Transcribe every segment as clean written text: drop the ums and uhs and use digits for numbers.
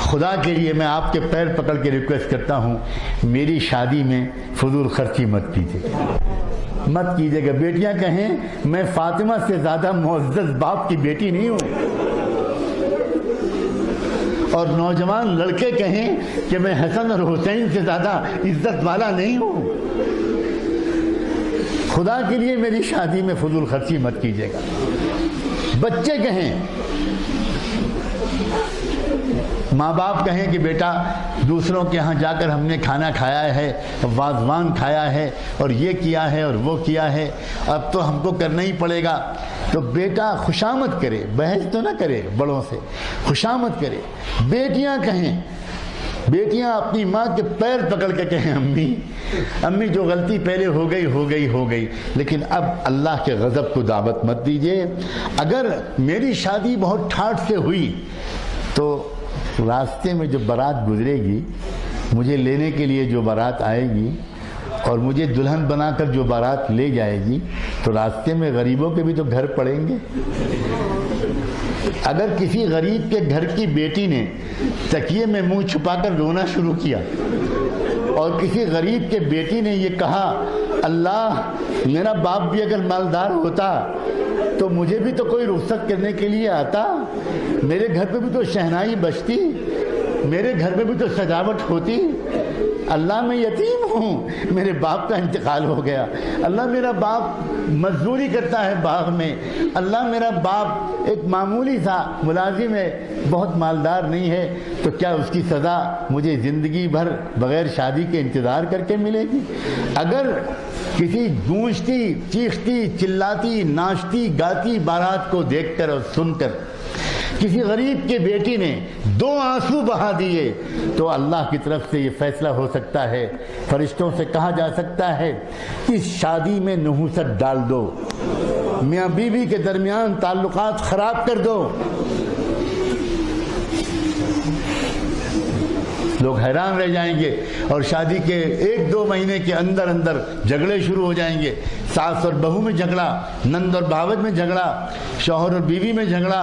خدا کے لیے میں آپ کے پیر پکڑ کے ریکویسٹ کرتا ہوں، میری شادی میں فضول خرچی مت کیجیے گا۔ بیٹیاں کہیں میں فاطمہ سے زیادہ معزز باپ کی بیٹی نہیں ہوں، اور نوجوان لڑکے کہیں کہ میں حسن اور حسین سے زیادہ عزت والا نہیں ہوں۔ خدا کے لیے میری شادی میں فضول خرچی مت کیجیے گا۔ بچے کہیں، ماں باپ کہیں کہ بیٹا دوسروں کے ہاں جا کر ہم نے کھانا کھایا ہے، وازوان کھایا ہے، اور یہ کیا ہے اور وہ کیا ہے، اب تو ہم کو کرنا ہی پڑے گا، تو بیٹا خوشامد کرے، بحث تو نہ کرے، بڑوں سے خوشامد کرے۔ بیٹیاں کہیں، بیٹیاں اپنی ماں کے پیر پکڑ کے کہیں امی جو غلطی پہلے ہو گئی، لیکن اب اللہ کے غضب کو دعوت مت دیجیے۔ اگر میری شادی بہت ٹھاٹھ سے ہوئی تو راستے میں جو بارات گزرے گی، مجھے لینے کے لیے جو بارات آئے گی اور مجھے دلہن بنا کر جو بارات لے جائے گی، تو راستے میں غریبوں کے بھی تو گھر پڑیں گے۔ اگر کسی غریب کے گھر کی بیٹی نے تکیے میں منہ چھپا کر رونا شروع کیا اور کسی غریب کے بیٹی نے یہ کہا اللہ میرا باپ بھی اگر مالدار ہوتا تو مجھے بھی تو کوئی رخصت کرنے کے لیے آتا، میرے گھر پہ بھی تو شہنائی بجتی، میرے گھر میں بھی تو سجاوٹ ہوتی، اللہ میں یتیم ہوں، میرے باپ کا انتقال ہو گیا، اللہ میرا باپ مزدوری کرتا ہے باغ میں، اللہ میرا باپ ایک معمولی سا ملازم ہے، بہت مالدار نہیں ہے، تو کیا اس کی سزا مجھے زندگی بھر بغیر شادی کے انتظار کر کے ملے گی؟ اگر کسی گونجتی، چیختی، چلاتی، ناچتی، گاتی بارات کو دیکھ کر اور سن کر کسی غریب کے بیٹی نے 2 آنسو بہا دیے، تو اللہ کی طرف سے یہ فیصلہ ہو سکتا ہے، فرشتوں سے کہا جا سکتا ہے اس شادی میں نحوست ڈال دو، میاں بیوی کے درمیان تعلقات خراب کر دو۔ لوگ حیران رہ جائیں گے اور شادی کے 1-2 مہینے کے اندر جھگڑے شروع ہو جائیں گے، ساس اور بہو میں جھگڑا، نند اور بھاوج میں جھگڑا، شوہر اور بیوی میں جھگڑا،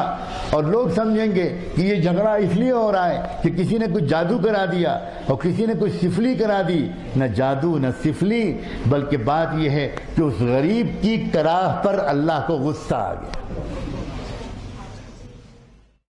اور لوگ سمجھیں گے کہ یہ جھگڑا اس لیے ہو رہا ہے کہ کسی نے کچھ جادو کرا دیا اور کسی نے کچھ سفلی کرا دی۔ نہ جادو نہ سفلی، بلکہ بات یہ ہے کہ اس غریب کی کراہ پر اللہ کو غصہ آ گیا۔